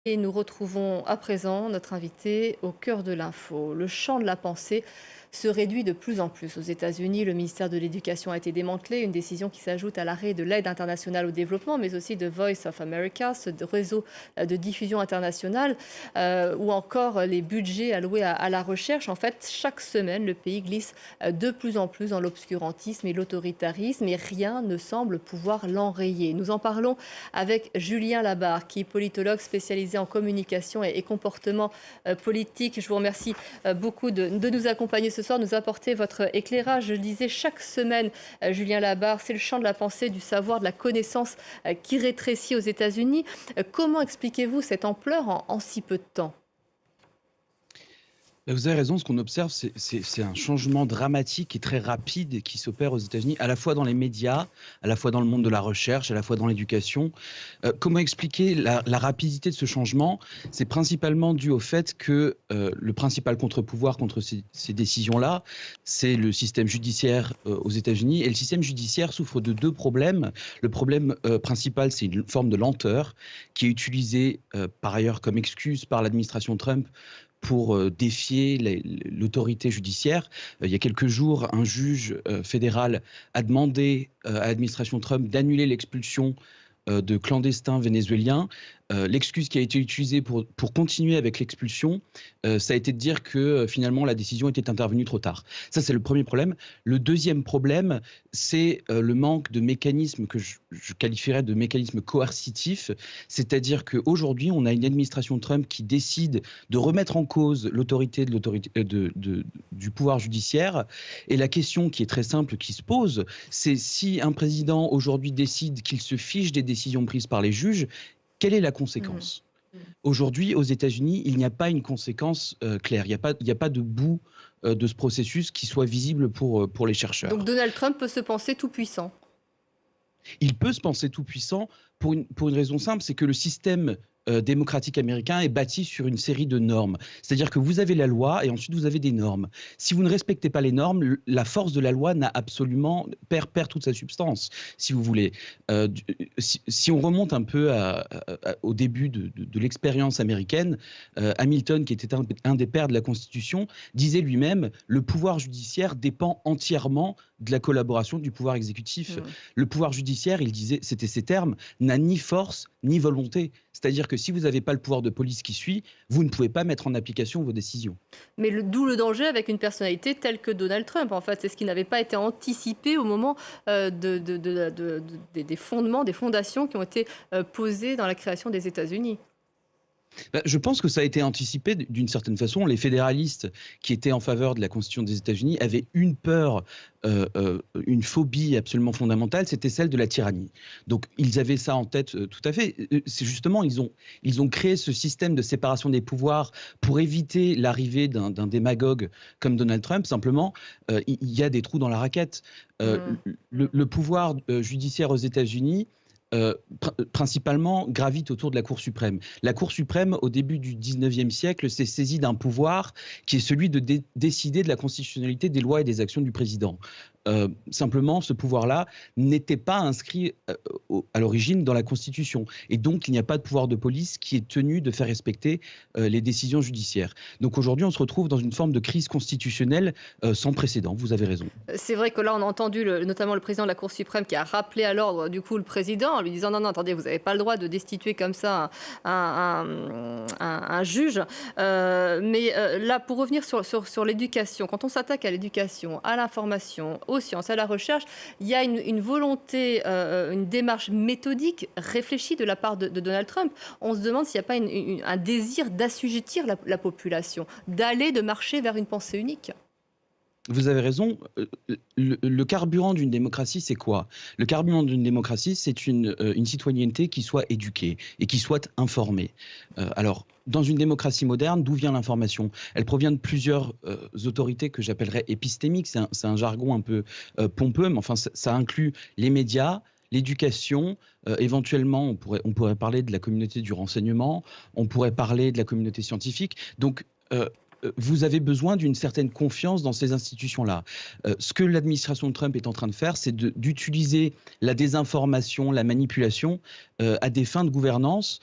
Et nous retrouvons à présent notre invité au cœur de l'info. Le champ de la pensée se réduit de plus en plus. Aux États-Unis, le ministère de l'Éducation a été démantelé, une décision qui s'ajoute à l'arrêt de l'aide internationale au développement, mais aussi de Voice of America, ce réseau de diffusion internationale, ou encore les budgets alloués à la recherche. En fait, chaque semaine, le pays glisse de plus en plus dans l'obscurantisme et l'autoritarisme, et rien ne semble pouvoir l'enrayer. Nous en parlons avec Julien Labarre, qui est politologue spécialisé en communication et comportement politique. Je vous remercie beaucoup de nous accompagner ce soir, nous apporter votre éclairage. Je le disais, chaque semaine, Julien Labarre, c'est le champ de la pensée, du savoir, de la connaissance qui rétrécit aux États-Unis. Comment expliquez-vous cette ampleur en si peu de temps? Vous avez raison, ce qu'on observe, c'est un changement dramatique et très rapide qui s'opère aux États-Unis, à la fois dans les médias, à la fois dans le monde de la recherche, à la fois dans l'éducation. Comment expliquer la rapidité de ce changement? C'est principalement dû au fait que le principal contre-pouvoir contre ces décisions-là, c'est le système judiciaire aux États-Unis. Et le système judiciaire souffre de deux problèmes. Le problème principal, c'est une forme de lenteur qui est utilisée par ailleurs comme excuse par l'administration Trump pour défier l'autorité judiciaire. Il y a quelques jours, un juge fédéral a demandé à l'administration Trump d'annuler l'expulsion de clandestins vénézuéliens. L'excuse qui a été utilisée pour continuer avec l'expulsion, ça a été de dire que finalement la décision était intervenue trop tard. Ça, c'est le premier problème. Le deuxième problème, c'est le manque de mécanismes que je qualifierais de mécanismes coercitifs. C'est-à-dire qu'aujourd'hui, on a une administration Trump qui décide de remettre en cause l'autorité du pouvoir judiciaire. Et la question qui est très simple, qui se pose, c'est si un président aujourd'hui décide qu'il se fiche des décisions prises par les juges, quelle est la Mhm. conséquence? Aujourd'hui, aux États-Unis, il n'y a pas une conséquence claire. Il n'y a pas de bout de ce processus qui soit visible pour les Donc chercheurs. Donald Trump peut se penser tout puissant. Il peut se penser tout puissant pour une raison simple, c'est que le système démocratique américain est bâti sur une série de normes. C'est-à-dire que vous avez la loi et ensuite vous avez des normes. Si vous ne respectez pas les normes, la force de la loi perd toute sa substance, si vous voulez. Si on remonte un peu au début de l'expérience américaine, Hamilton, qui était un des pères de la Constitution, disait lui-même: le pouvoir judiciaire dépend entièrement de la collaboration du pouvoir exécutif. Mm. Le pouvoir judiciaire, il disait, c'était ses termes, n'a ni force ni volonté. C'est-à-dire que si vous n'avez pas le pouvoir de police qui suit, vous ne pouvez pas mettre en application vos décisions. Mais d'où le danger avec une personnalité telle que Donald Trump. En fait, c'est ce qui n'avait pas été anticipé au moment des fondements, des fondations qui ont été posées dans la création des États-Unis. Je pense que ça a été anticipé d'une certaine façon. Les fédéralistes qui étaient en faveur de la Constitution des États-Unis avaient une peur, une phobie absolument fondamentale, c'était celle de la tyrannie. Donc ils avaient ça en tête tout à fait. C'est justement, ils ont créé ce système de séparation des pouvoirs pour éviter l'arrivée d'un démagogue comme Donald Trump. Simplement, il y a des trous dans la raquette. Mm. Le pouvoir judiciaire aux États-Unis principalement gravite autour de la Cour suprême. La Cour suprême, au début du 19e siècle, s'est saisie d'un pouvoir qui est celui de décider de la constitutionnalité des lois et des actions du président. Simplement, ce pouvoir-là n'était pas inscrit à l'origine dans la Constitution. Et donc, il n'y a pas de pouvoir de police qui est tenu de faire respecter les décisions judiciaires. Donc aujourd'hui, on se retrouve dans une forme de crise constitutionnelle sans précédent. Vous avez raison. C'est vrai que là, on a entendu notamment le président de la Cour suprême qui a rappelé à l'ordre du coup le président en lui disant non, non, attendez, vous n'avez pas le droit de destituer comme ça un juge. Là, pour revenir sur l'éducation, quand on s'attaque à l'éducation, à l'information, aux sciences, à la recherche, il y a une volonté, une démarche méthodique réfléchie de la part de Donald Trump. On se demande s'il n'y a pas un désir d'assujettir la population, de marcher vers une pensée unique. Vous avez raison. Le carburant d'une démocratie, c'est quoi? Le carburant d'une démocratie, c'est une citoyenneté qui soit éduquée et qui soit informée. Alors, dans une démocratie moderne, d'où vient l'information? Elle provient de plusieurs autorités que j'appellerais épistémiques. C'est un jargon un peu pompeux, mais enfin, ça inclut les médias, l'éducation, éventuellement, on pourrait parler de la communauté du renseignement, on pourrait parler de la communauté scientifique. Donc, vous avez besoin d'une certaine confiance dans ces institutions-là. Ce que l'administration de Trump est en train de faire, c'est d'utiliser la désinformation, la manipulation à des fins de gouvernance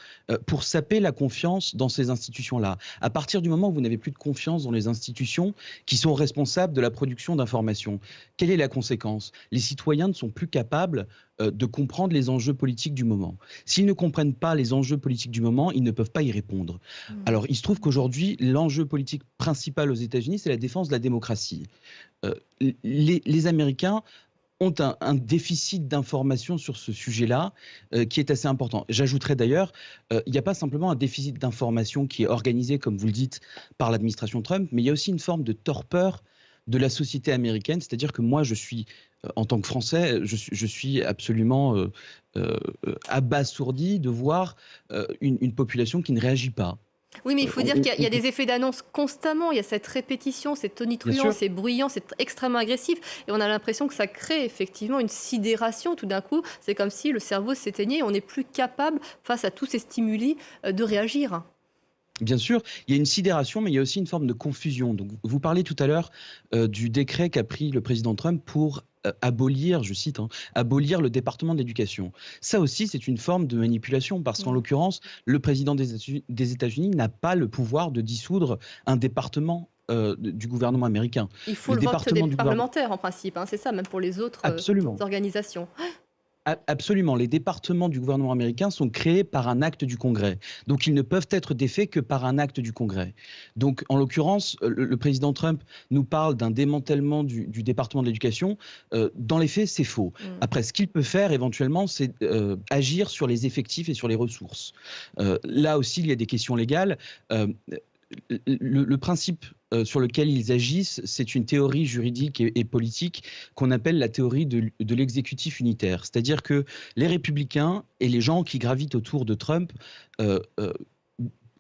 pour saper la confiance dans ces institutions-là. À partir du moment où vous n'avez plus de confiance dans les institutions qui sont responsables de la production d'informations, quelle est la conséquence? Les citoyens ne sont plus capables de comprendre les enjeux politiques du moment. S'ils ne comprennent pas les enjeux politiques du moment, ils ne peuvent pas y répondre. Alors, il se trouve qu'aujourd'hui, l'enjeu politique principal aux États-Unis, c'est la défense de la démocratie. Les Américains ont un déficit d'information sur ce sujet-là qui est assez important. J'ajouterais d'ailleurs, il n'y a pas simplement un déficit d'information qui est organisé, comme vous le dites, par l'administration Trump, mais il y a aussi une forme de torpeur de la société américaine, c'est-à-dire que moi, je suis, en tant que Français, je suis absolument abasourdi de voir une population qui ne réagit pas. Oui, mais il faut dire qu'il y a On- des effets d'annonce constamment. Il y a cette répétition, c'est Bien tonitruant, sûr, c'est bruyant, c'est extrêmement agressif. Et on a l'impression que ça crée effectivement une sidération tout d'un coup. C'est comme si le cerveau s'éteignait et on n'est plus capable, face à tous ces stimuli, de réagir. bien sûr, il y a une sidération, mais il y a aussi une forme de confusion. Donc, vous parlez tout à l'heure du décret qu'a pris le président Trump pour abolir, je cite, hein, abolir le département de l'éducation. Ça aussi, c'est une forme de manipulation, parce qu'en Mm. l'occurrence, le président des États-Unis n'a pas le pouvoir de dissoudre un département du gouvernement américain. Il faut Le le vote des département du gouvernement... parlementaires en principe, hein, c'est ça, même pour les autres Absolument. organisations. Absolument. Les départements du gouvernement américain sont créés par un acte du Congrès. Donc, ils ne peuvent être défaits que par un acte du Congrès. Donc, en l'occurrence, le président Trump nous parle d'un démantèlement du département de l'éducation. Dans les faits, c'est faux. Mm. Après, ce qu'il peut faire éventuellement, c'est agir sur les effectifs et sur les ressources. Là aussi, il y a des questions légales. Le principe sur lequel ils agissent, c'est une théorie juridique et politique qu'on appelle la théorie de l'exécutif unitaire. C'est-à-dire que les républicains et les gens qui gravitent autour de Trump euh, euh,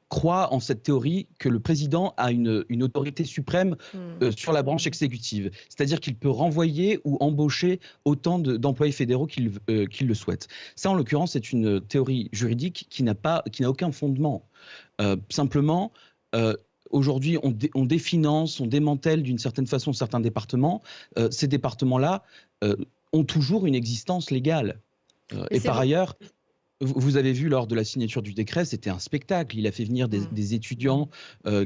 croient en cette théorie que le président a une autorité suprême Mm. sur la branche exécutive. C'est-à-dire qu'il peut renvoyer ou embaucher autant d'employés fédéraux qu'il le souhaite. Ça, en l'occurrence, c'est une théorie juridique qui n'a aucun fondement. Simplement, aujourd'hui, on définance, on démantèle d'une certaine façon certains départements. Ces départements-là ont toujours une existence légale. Mais Et c'est par vrai. ailleurs, vous avez vu lors de la signature du décret, c'était un spectacle. Il a fait venir Mm. des étudiants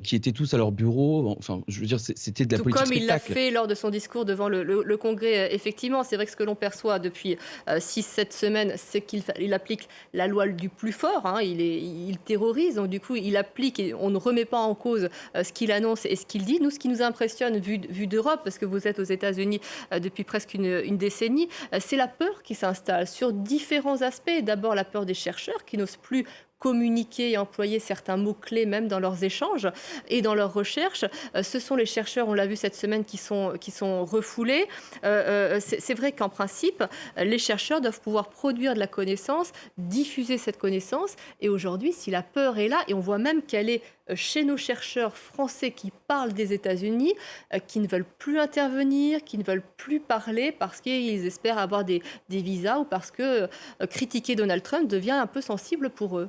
qui étaient tous à leur bureau. Enfin, je veux dire, c'était de la Tout politique comme il l'a spectacle. fait lors de son discours devant le Congrès, effectivement, c'est vrai que ce que l'on perçoit depuis 6-7 semaines, c'est qu'il applique la loi du plus fort, hein, il terrorise, donc du coup il applique et on ne remet pas en cause ce qu'il annonce et ce qu'il dit. Nous, ce qui nous impressionne, vu d'Europe, parce que vous êtes aux États-Unis depuis presque une décennie, c'est la peur qui s'installe sur différents aspects. D'abord la peur des chercheurs qui n'osent plus communiquer et employer certains mots-clés même dans leurs échanges et dans leurs recherches. Ce sont les chercheurs, on l'a vu cette semaine, qui sont refoulés. C'est vrai qu'en principe, les chercheurs doivent pouvoir produire de la connaissance, diffuser cette connaissance. Et aujourd'hui, si la peur est là, et on voit même qu'elle est chez nos chercheurs français qui parlent des États-Unis, qui ne veulent plus intervenir, qui ne veulent plus parler parce qu'ils espèrent avoir des visas ou parce que critiquer Donald Trump devient un peu sensible pour eux.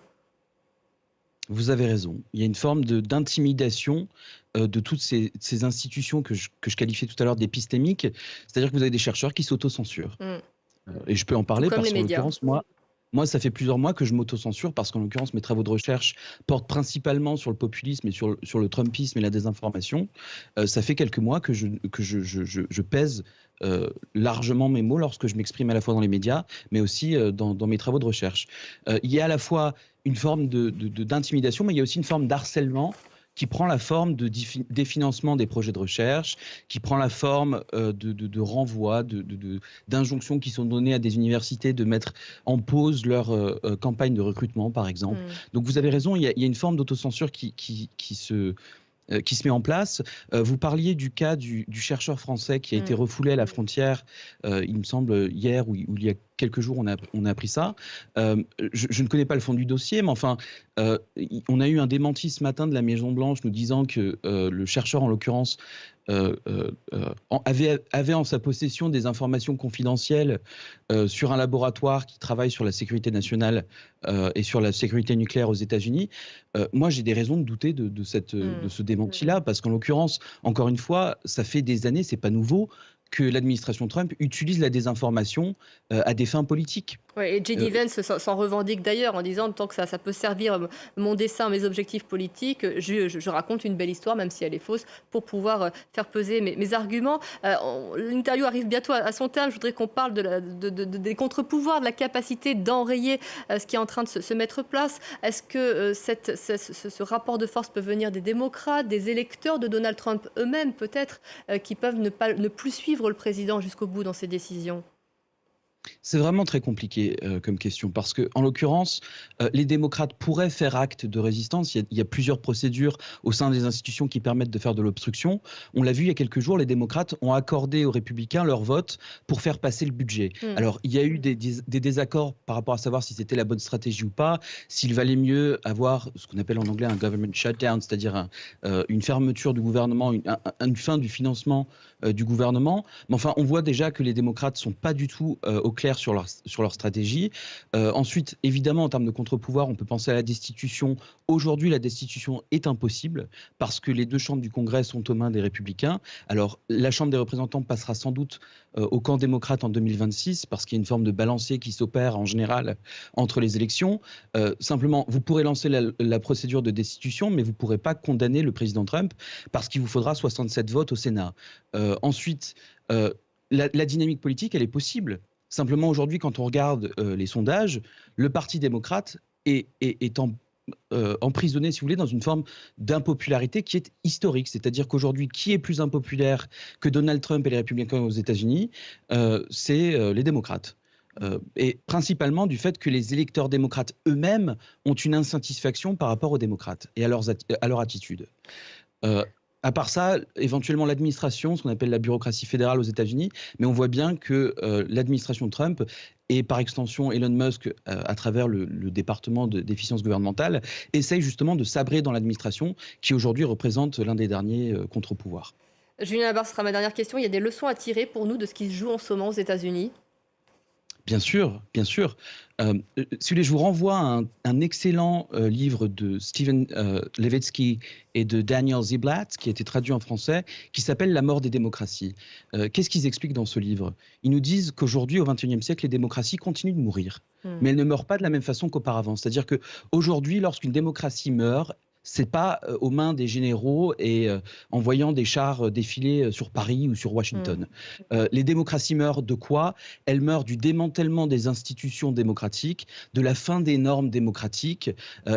Vous avez raison. Il y a une forme d'intimidation de toutes ces institutions que je qualifiais tout à l'heure d'épistémiques. C'est-à-dire que vous avez des chercheurs qui s'autocensurent. Mm. Et je peux en Tout parler comme parce les qu'en médias. l'occurrence, moi, ça fait plusieurs mois que je m'autocensure parce qu'en l'occurrence, mes travaux de recherche portent principalement sur le populisme et sur le Trumpisme et la désinformation. Ça fait quelques mois que je pèse largement mes mots lorsque je m'exprime à la fois dans les médias, mais aussi dans mes travaux de recherche. Il y a à la fois une forme d'intimidation, mais il y a aussi une forme d'harcèlement qui prend la forme de définancement des projets de recherche, qui prend la forme de renvois, d'injonctions qui sont données à des universités de mettre en pause leur campagne de recrutement, par exemple. Mm. Donc vous avez raison, il y a une forme d'autocensure qui se met en place. Vous parliez du cas du chercheur français qui a été refoulé à la frontière, il me semble, hier ou il y a quelques jours, on a appris ça. Je ne connais pas le fond du dossier, mais enfin, on a eu un démenti ce matin de la Maison-Blanche nous disant que le chercheur, en l'occurrence, avait en sa possession des informations confidentielles sur un laboratoire qui travaille sur la sécurité nationale et sur la sécurité nucléaire aux États-Unis. Moi, j'ai des raisons de douter de ce démenti-là, parce qu'en l'occurrence, encore une fois, ça fait des années, c'est pas nouveau, que l'administration Trump utilise la désinformation à des fins politiques. Ouais, et J.D. Vance s'en revendique d'ailleurs en disant tant que ça peut servir mon dessein, mes objectifs politiques, je raconte une belle histoire, même si elle est fausse, pour pouvoir faire peser mes arguments. L'interview arrive bientôt à son terme. Je voudrais qu'on parle des contre-pouvoirs, de la capacité d'enrayer ce qui est en train de se mettre en place. Est-ce que ce rapport de force peut venir des démocrates, des électeurs de Donald Trump eux-mêmes peut-être, qui peuvent ne plus suivre le président jusqu'au bout dans ses décisions? C'est vraiment très compliqué comme question, parce que, en l'occurrence, les démocrates pourraient faire acte de résistance. Il y a plusieurs procédures au sein des institutions qui permettent de faire de l'obstruction. On l'a vu il y a quelques jours, les démocrates ont accordé aux républicains leur vote pour faire passer le budget. Alors, il y a eu des désaccords par rapport à savoir si c'était la bonne stratégie ou pas, s'il valait mieux avoir ce qu'on appelle en anglais un government shutdown, c'est-à-dire une fermeture du gouvernement, une fin du financement du gouvernement. Mais enfin, on voit déjà que les démocrates sont pas du tout au clair sur leur stratégie. Ensuite, évidemment, en termes de contre-pouvoir, on peut penser à la destitution. Aujourd'hui, la destitution est impossible parce que les deux chambres du Congrès sont aux mains des républicains. Alors, la Chambre des représentants passera sans doute au camp démocrate en 2026 parce qu'il y a une forme de balancier qui s'opère en général entre les élections. Simplement, vous pourrez lancer la procédure de destitution, mais vous ne pourrez pas condamner le président Trump parce qu'il vous faudra 67 votes au Sénat. Ensuite, la dynamique politique, elle est possible. Simplement, aujourd'hui, quand on regarde les sondages, le Parti démocrate est emprisonné, si vous voulez, dans une forme d'impopularité qui est historique. C'est-à-dire qu'aujourd'hui, qui est plus impopulaire que Donald Trump et les républicains aux États-Unis? C'est les démocrates. Et principalement du fait que les électeurs démocrates eux-mêmes ont une insatisfaction par rapport aux démocrates et à leur attitude. À part ça, éventuellement l'administration, ce qu'on appelle la bureaucratie fédérale aux États-Unis, mais on voit bien que l'administration Trump et par extension Elon Musk, à travers le département d'efficience gouvernementale, essaye justement de sabrer dans l'administration qui aujourd'hui représente l'un des derniers contre-pouvoirs. Julien Labarre, ce sera ma dernière question. Il y a des leçons à tirer pour nous de ce qui se joue en ce moment aux États-Unis? Bien sûr, bien sûr. Si vous voulez, je vous renvoie à un excellent livre de Steven Levitsky et de Daniel Ziblatt, qui a été traduit en français, qui s'appelle La mort des démocraties. Qu'est-ce qu'ils expliquent dans ce livre? Ils nous disent qu'aujourd'hui, au XXIe siècle, les démocraties continuent de mourir, mais elles ne meurent pas de la même façon qu'auparavant. C'est-à-dire qu'aujourd'hui, lorsqu'une démocratie meurt, c'est pas aux mains des généraux et en voyant des chars défiler sur Paris ou sur Washington. Les démocraties meurent de quoi? Elles meurent du démantèlement des institutions démocratiques, de la fin des normes démocratiques,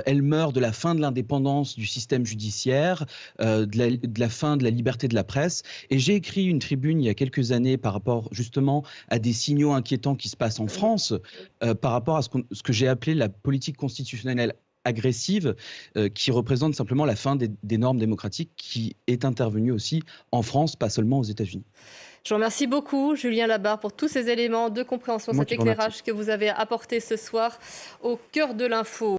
elles meurent de la fin de l'indépendance du système judiciaire, de la fin de la liberté de la presse. Et j'ai écrit une tribune il y a quelques années par rapport justement à des signaux inquiétants qui se passent en France, par rapport à ce que j'ai appelé la politique constitutionnelle agressive, qui représente simplement la fin des normes démocratiques, qui est intervenue aussi en France, pas seulement aux États-Unis. Je vous remercie beaucoup, Julien Labarre, pour tous ces éléments de compréhension, cet éclairage que vous avez apporté ce soir au cœur de l'info.